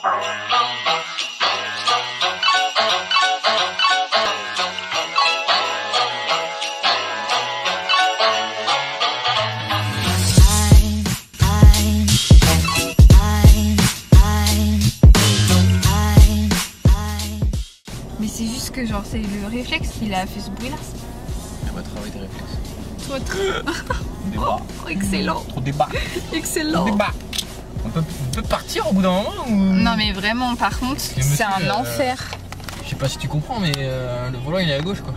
Mais c'est juste que genre c'est le réflexe qui a fait ce bruit là. On va travailler des réflexes. Oh, excellent. Trop débat. Excellent. Trop débat. On peut partir au bout d'un moment ou... Non mais vraiment par contre c'est un enfer. Je sais pas si tu comprends mais le volant il est à gauche quoi.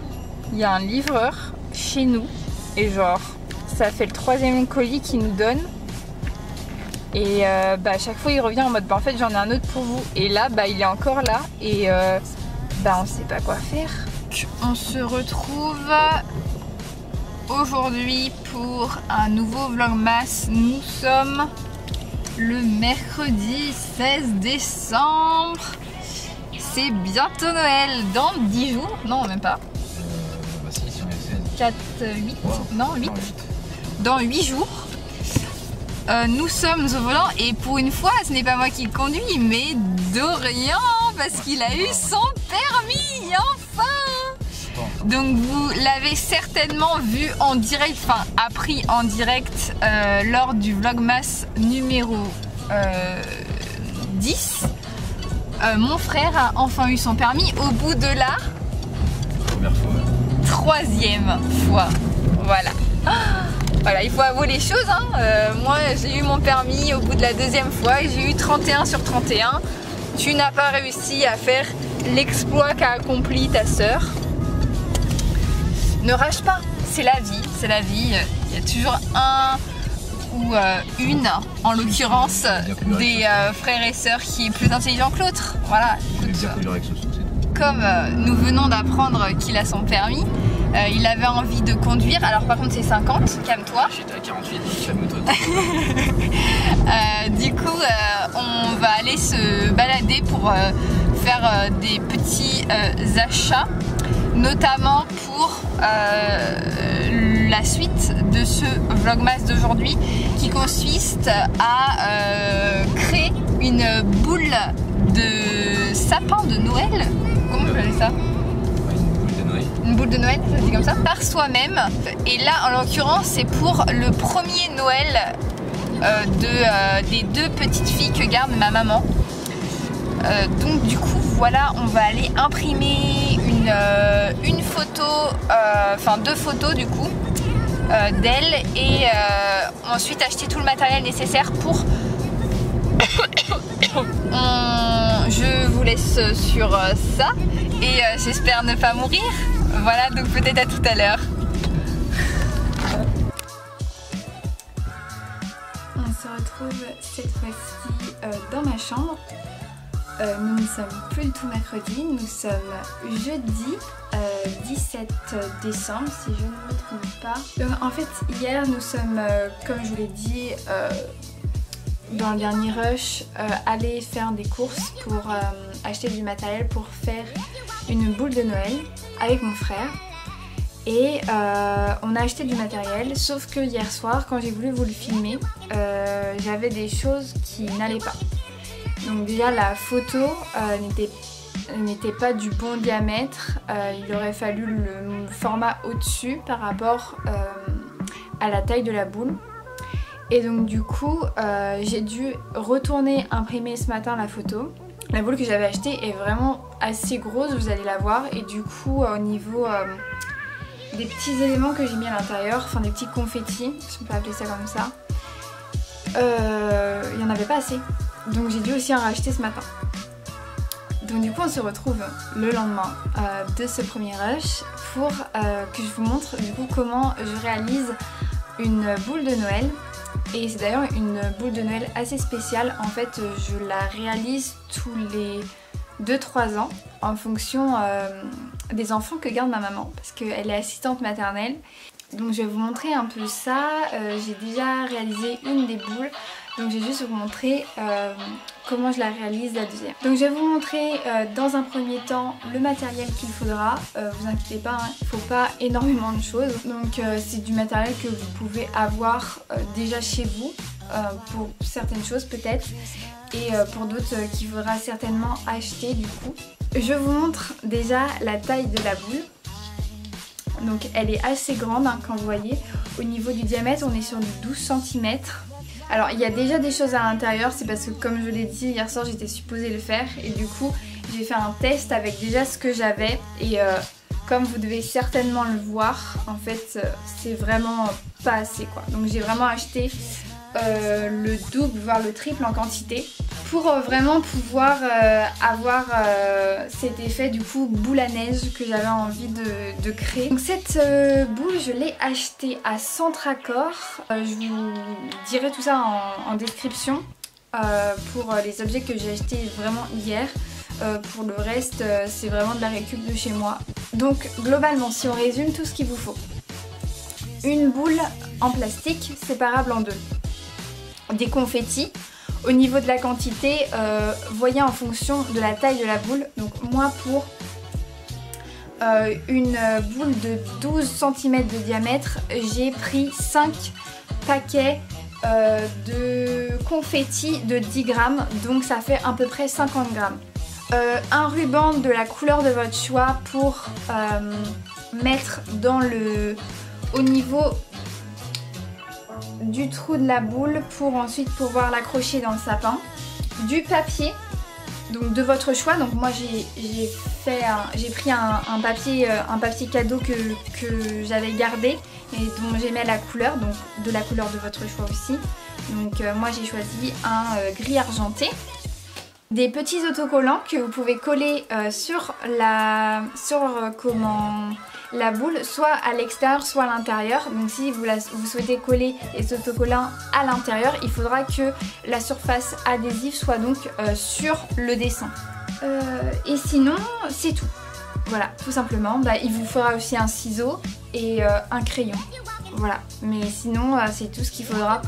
Il y a un livreur chez nous et genre ça fait le 3e colis qu'il nous donne. Et à chaque fois il revient en mode en fait j'en ai un autre pour vous. Et là il est encore là et on sait pas quoi faire. On se retrouve aujourd'hui pour un nouveau vlogmas. Nous sommes le mercredi 16 décembre. C'est bientôt Noël dans 10 jours. Non même pas. Si on est 16. 4, 8, wow. Non 8. Dans 8 jours. Nous sommes au volant et pour une fois ce n'est pas moi qui conduis mais Dorian parce qu'il a eu son permis enfin. Donc vous l'avez certainement vu en direct, enfin appris en direct lors du vlogmas numéro 10. Mon frère a enfin eu son permis au bout de la première fois. 3e fois. Voilà. Voilà, il faut avouer les choses. Moi, j'ai eu mon permis au bout de la 2e fois et j'ai eu 31 sur 31. Tu n'as pas réussi à faire l'exploit qu'a accompli ta sœur. Ne rage pas, c'est la vie, c'est la vie. Il y a toujours un ou une, en l'occurrence, des frères et sœurs qui est plus intelligent que l'autre. Voilà. Comme nous venons d'apprendre qu'il a son permis, il avait envie de conduire. Alors par contre c'est 50, calme-toi. J'étais à 48, calme-toi. Du coup on va aller se balader pour faire des petits achats, notamment pour la suite de ce vlogmas d'aujourd'hui qui consiste à créer une boule de sapin de Noël. Comment vous appelez ça? Une boule de Noël, ça se dit comme ça, par soi-même. Et là, en l'occurrence, c'est pour le premier Noël des 2 petites filles que garde ma maman. Donc du coup, voilà, on va aller imprimer une photo, enfin 2 photos du coup, d'elle et ensuite acheter tout le matériel nécessaire pour... Je vous laisse sur ça et j'espère ne pas mourir. Voilà, donc peut-être à tout à l'heure. On se retrouve cette fois-ci dans ma chambre. Nous ne sommes plus du tout mercredi, nous sommes jeudi 17 décembre si je ne me trompe pas. Donc en fait hier nous sommes, comme je vous l'ai dit, dans le dernier rush, aller faire des courses pour acheter du matériel pour faire une boule de Noël avec mon frère. Et on a acheté du matériel, sauf que hier soir quand j'ai voulu vous le filmer, j'avais des choses qui n'allaient pas. Donc déjà la photo n'était pas du bon diamètre, il aurait fallu le format au-dessus par rapport à la taille de la boule. Et donc du coup j'ai dû retourner imprimer ce matin la photo. La boule que j'avais achetée est vraiment assez grosse, vous allez la voir. Et du coup au niveau des petits éléments que j'ai mis à l'intérieur, enfin des petits confettis, si on peut appeler ça comme ça, il n'y en avait pas assez. Donc j'ai dû aussi en racheter ce matin. Donc du coup on se retrouve le lendemain de ce premier rush pour que je vous montre du coup comment je réalise une boule de Noël. Et c'est d'ailleurs une boule de Noël assez spéciale. En fait je la réalise tous les 2-3 ans en fonction des enfants que garde ma maman, parce qu'elle est assistante maternelle. Donc je vais vous montrer un peu ça. J'ai déjà réalisé une des boules, donc je vais juste vous montrer comment je la réalise la deuxième. Donc je vais vous montrer dans un premier temps le matériel qu'il faudra. Vous inquiétez pas, hein, il ne faut pas énormément de choses. Donc c'est du matériel que vous pouvez avoir déjà chez vous pour certaines choses peut-être. et pour d'autres qu'il faudra certainement acheter du coup. Je vous montre déjà la taille de la boule. Donc elle est assez grande hein, quand vous voyez. Au niveau du diamètre on est sur du 12 cm. Alors il y a déjà des choses à l'intérieur, c'est parce que comme je l'ai dit hier soir j'étais supposée le faire et du coup j'ai fait un test avec déjà ce que j'avais et comme vous devez certainement le voir, en fait c'est vraiment pas assez quoi. Donc j'ai vraiment acheté le double voire le triple en quantité pour vraiment pouvoir avoir cet effet du coup boule à neige que j'avais envie de créer. Donc cette boule je l'ai achetée à Centracor, je vous dirai tout ça en description pour les objets que j'ai achetés vraiment hier. Pour le reste c'est vraiment de la récup de chez moi. Donc globalement si on résume tout ce qu'il vous faut: une boule en plastique séparable en deux, des confettis. Au niveau de la quantité, voyez en fonction de la taille de la boule. Donc moi pour une boule de 12 cm de diamètre, j'ai pris 5 paquets de confettis de 10 grammes. Donc ça fait à peu près 50 grammes. Un ruban de la couleur de votre choix pour mettre dans au niveau du trou de la boule pour ensuite pouvoir l'accrocher dans le sapin. Du papier, donc de votre choix. Donc moi j'ai pris un papier cadeau que j'avais gardé et dont j'aimais la couleur, donc de la couleur de votre choix aussi. Donc moi j'ai choisi un gris argenté. Des petits autocollants que vous pouvez coller sur la boule, soit à l'extérieur soit à l'intérieur. Donc si vous souhaitez coller les autocollants à l'intérieur, il faudra que la surface adhésive soit donc sur le dessin. Et sinon c'est tout. Voilà, tout simplement. Il vous faudra aussi un ciseau et un crayon. Voilà, mais sinon c'est tout ce qu'il faudra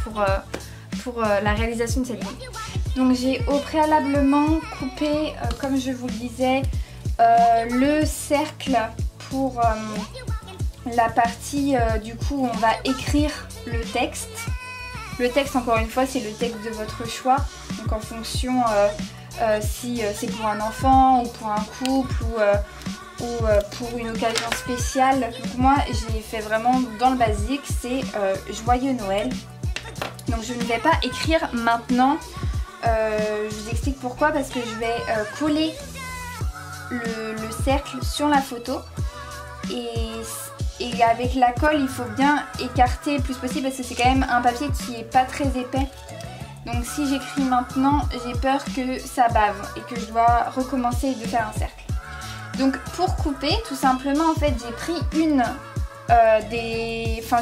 pour la réalisation de cette boule. Donc j'ai au préalablement coupé, comme je vous le disais, le cercle pour la partie du coup où on va écrire le texte. Le texte, encore une fois, c'est le texte de votre choix. Donc en fonction si c'est pour un enfant ou pour un couple ou pour une occasion spéciale. Donc moi j'ai fait vraiment dans le basique, c'est Joyeux Noël. Donc je ne vais pas écrire maintenant. Je vous explique pourquoi, parce que je vais coller le cercle sur la photo et avec la colle il faut bien écarter le plus possible parce que c'est quand même un papier qui est pas très épais. Donc si j'écris maintenant j'ai peur que ça bave et que je dois recommencer de faire un cercle. Donc pour couper tout simplement en fait j'ai pris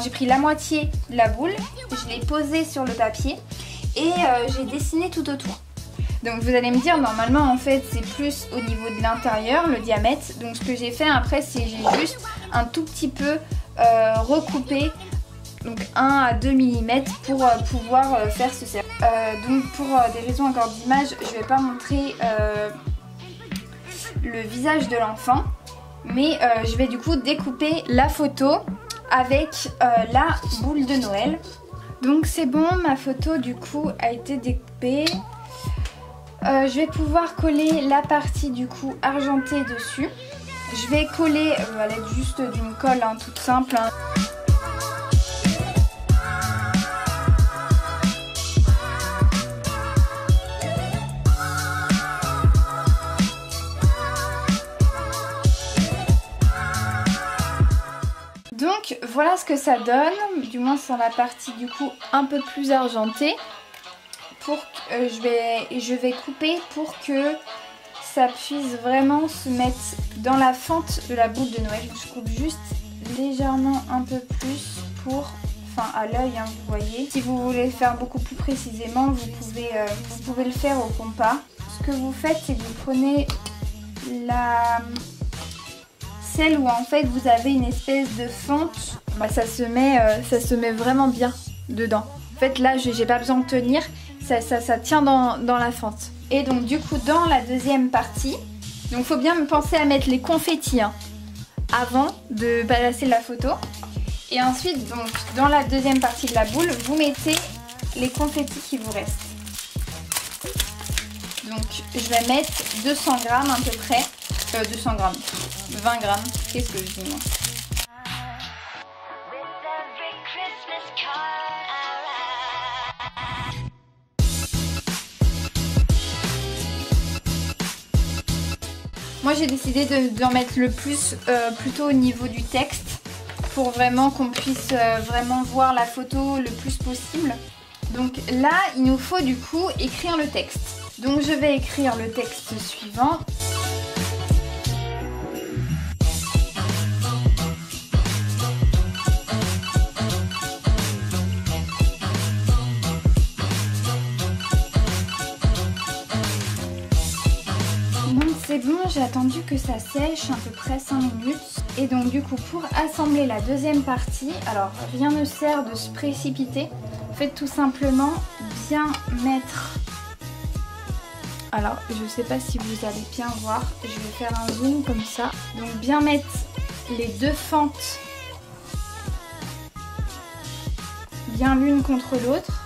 j'ai pris la moitié de la boule, je l'ai posée sur le papier et j'ai dessiné tout autour. Donc vous allez me dire normalement en fait c'est plus au niveau de l'intérieur le diamètre. Donc ce que j'ai fait après c'est j'ai juste un tout petit peu recoupé, donc 1 à 2 mm pour pouvoir faire ce cercle. Donc pour des raisons encore d'image je vais pas montrer le visage de l'enfant, mais je vais du coup découper la photo avec la boule de Noël. Donc c'est bon, ma photo du coup a été découpée. Je vais pouvoir coller la partie du coup argentée dessus. Je vais coller à l'aide juste d'une colle hein, toute simple. Hein. Donc voilà ce que ça donne, du moins sur la partie du coup un peu plus argentée. Je vais couper pour que ça puisse vraiment se mettre dans la fente de la boule de Noël. Je coupe juste légèrement un peu plus à l'œil, hein, vous voyez. Si vous voulez faire beaucoup plus précisément, vous pouvez le faire au compas. Ce que vous faites, c'est que vous prenez celle où en fait vous avez une espèce de fente, ça se met vraiment bien dedans. En fait là j'ai pas besoin de tenir, ça tient dans la fente. Et donc du coup dans la deuxième partie, donc faut bien penser à mettre les confettis hein, avant de placer la photo. Et ensuite donc dans la deuxième partie de la boule, vous mettez les confettis qui vous restent. Donc je vais mettre 200 grammes à peu près. 200 grammes, 20 grammes, qu'est-ce que je dis moi? Moi j'ai décidé d'en mettre le plus plutôt au niveau du texte pour vraiment qu'on puisse vraiment voir la photo le plus possible. Donc là il nous faut du coup écrire le texte. Donc je vais écrire le texte suivant. C'est bon, j'ai attendu que ça sèche à peu près 5 minutes. Et donc du coup pour assembler la deuxième partie, alors rien ne sert de se précipiter. Faites tout simplement bien mettre... Alors je sais pas si vous allez bien voir, je vais faire un zoom comme ça. Donc bien mettre les deux fentes bien l'une contre l'autre.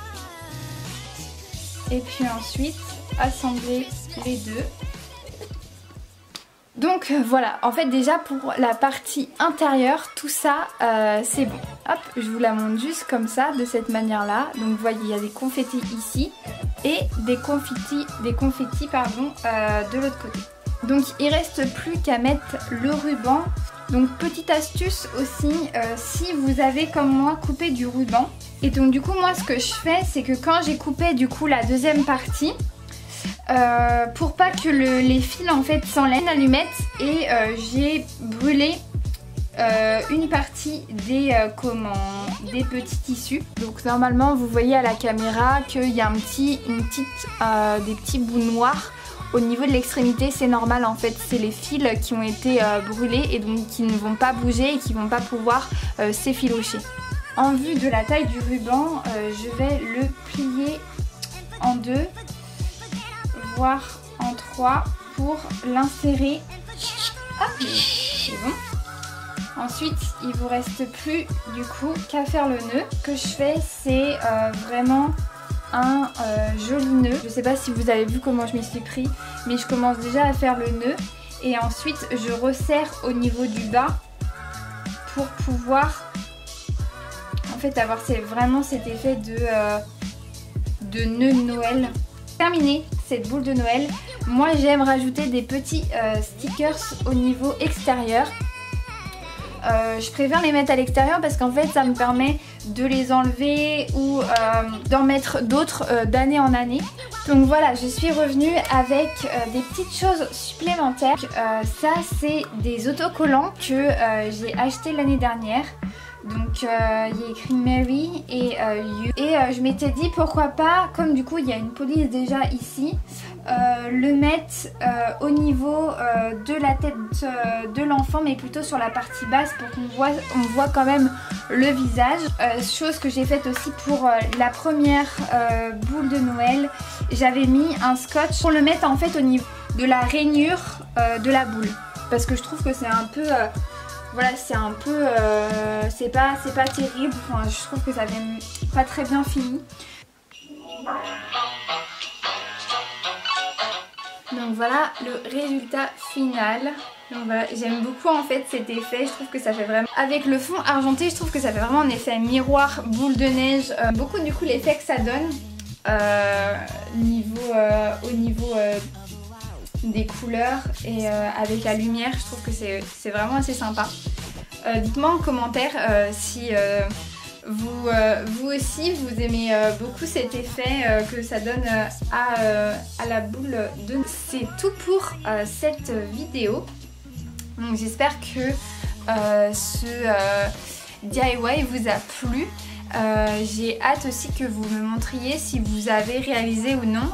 Et puis ensuite assembler les deux. Donc voilà, en fait déjà pour la partie intérieure, tout ça c'est bon. Hop, je vous la montre juste comme ça, de cette manière-là. Donc vous voyez, il y a des confettis ici et des confettis de l'autre côté. Donc il reste plus qu'à mettre le ruban. Donc petite astuce aussi, si vous avez comme moi coupé du ruban. Et donc du coup moi ce que je fais, c'est que quand j'ai coupé du coup la deuxième partie, pour pas que les fils en fait s'enlèvent, l'allumette, et j'ai brûlé une partie des petits tissus. Donc normalement vous voyez à la caméra qu'il y a des petits bouts noirs au niveau de l'extrémité. C'est normal en fait, c'est les fils qui ont été brûlés et donc qui ne vont pas bouger et qui ne vont pas pouvoir s'effilocher. En vue de la taille du ruban, je vais le plier en deux, voire en 3 pour l'insérer. Hop, c'est bon. Ensuite, il vous reste plus du coup qu'à faire le nœud. Ce que je fais, c'est vraiment un joli nœud. Je sais pas si vous avez vu comment je m'y suis pris, mais je commence déjà à faire le nœud et ensuite je resserre au niveau du bas pour pouvoir en fait avoir vraiment cet effet de nœud de Noël. Terminé cette boule de Noël, moi j'aime rajouter des petits stickers au niveau extérieur. Je préfère les mettre à l'extérieur parce qu'en fait ça me permet de les enlever ou d'en mettre d'autres d'année en année. Donc voilà, je suis revenue avec des petites choses supplémentaires. Ça c'est des autocollants que j'ai acheté l'année dernière. Donc il y a écrit Mary et You. Et je m'étais dit pourquoi pas, comme du coup il y a une police déjà ici, le mettre au niveau de la tête de l'enfant, mais plutôt sur la partie basse pour qu'on voit quand même le visage. Chose que j'ai faite aussi pour la première boule de Noël. J'avais mis un scotch pour le mettre en fait au niveau de la rainure de la boule. Parce que je trouve que c'est un peu... voilà, c'est un peu... c'est pas terrible. Enfin, je trouve que ça vient pas très bien fini. Donc voilà le résultat final. Donc voilà, j'aime beaucoup en fait cet effet. Je trouve que ça fait vraiment... Avec le fond argenté, je trouve que ça fait vraiment un effet miroir, boule de neige. Beaucoup du coup l'effet que ça donne au niveau... des couleurs et avec la lumière, je trouve que c'est vraiment assez sympa. Dites-moi en commentaire si vous aussi vous aimez beaucoup cet effet que ça donne à la boule de... C'est tout pour cette vidéo. Donc j'espère que ce DIY vous a plu. J'ai hâte aussi que vous me montriez si vous avez réalisé ou non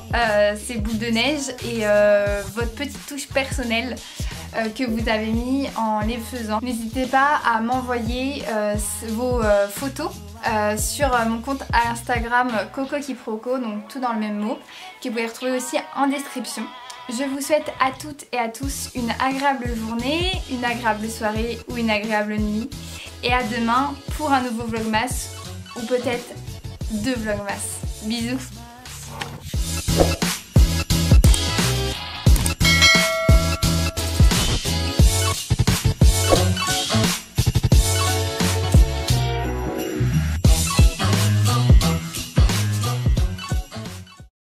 ces boules de neige et votre petite touche personnelle que vous avez mis en les faisant. N'hésitez pas à m'envoyer vos photos sur mon compte Instagram Coco Quiproquo, donc tout dans le même mot, que vous pouvez retrouver aussi en description. Je vous souhaite à toutes et à tous une agréable journée, une agréable soirée ou une agréable nuit. Et à demain pour un nouveau vlogmas ou peut-être 2 vlogmas. Bisous!